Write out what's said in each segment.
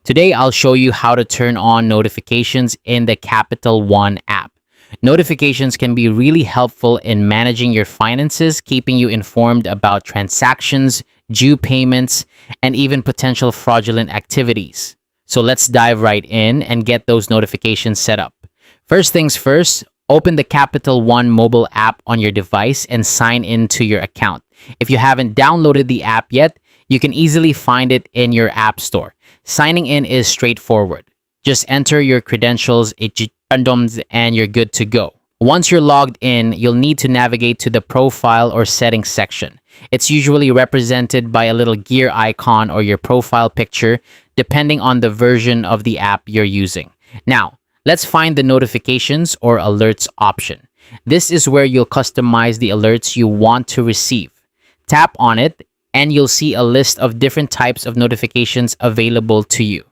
Today, I'll show you how to turn on notifications in the Capital One app. Notifications can be really helpful in managing your finances, keeping you informed about transactions, due payments, and even potential fraudulent activities. So let's dive right in and get those notifications set up. First things first, open the Capital One mobile app on your device and sign into your account. If you haven't downloaded the app yet, you can easily find it in your app store. Signing in is straightforward. Just enter your credentials, and you're good to go. Once you're logged in, you'll need to navigate to the profile or settings section. It's usually represented by a little gear icon or your profile picture, depending on the version of the app you're using. Now, let's find the notifications or alerts option. This is where you'll customize the alerts you want to receive. Tap on it and you'll see a list of different types of notifications available to you.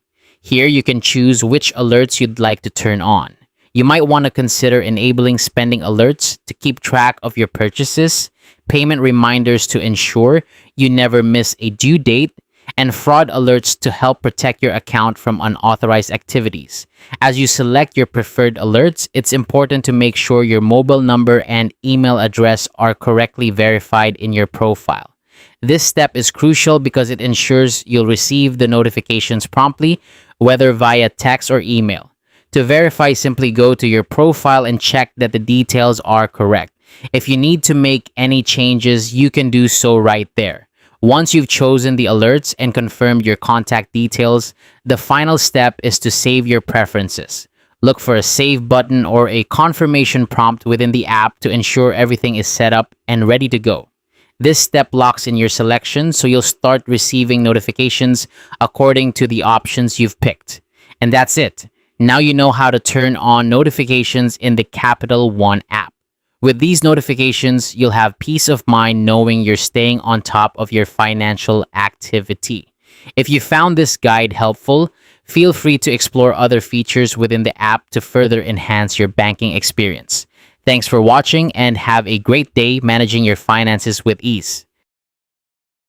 Here you can choose which alerts you'd like to turn on. You might want to consider enabling spending alerts to keep track of your purchases, payment reminders to ensure you never miss a due date, and fraud alerts to help protect your account from unauthorized activities. As you select your preferred alerts, it's important to make sure your mobile number and email address are correctly verified in your profile. This step is crucial because it ensures you'll receive the notifications promptly, whether via text or email. To verify, simply go to your profile and check that the details are correct. If you need to make any changes, you can do so right there. Once you've chosen the alerts and confirmed your contact details, the final step is to save your preferences. Look for a save button or a confirmation prompt within the app to ensure everything is set up and ready to go. This step locks in your selection, so you'll start receiving notifications according to the options you've picked. And that's it. Now you know how to turn on notifications in the Capital One app. With these notifications, you'll have peace of mind knowing you're staying on top of your financial activity. If you found this guide helpful, feel free to explore other features within the app to further enhance your banking experience. Thanks for watching and have a great day managing your finances with ease.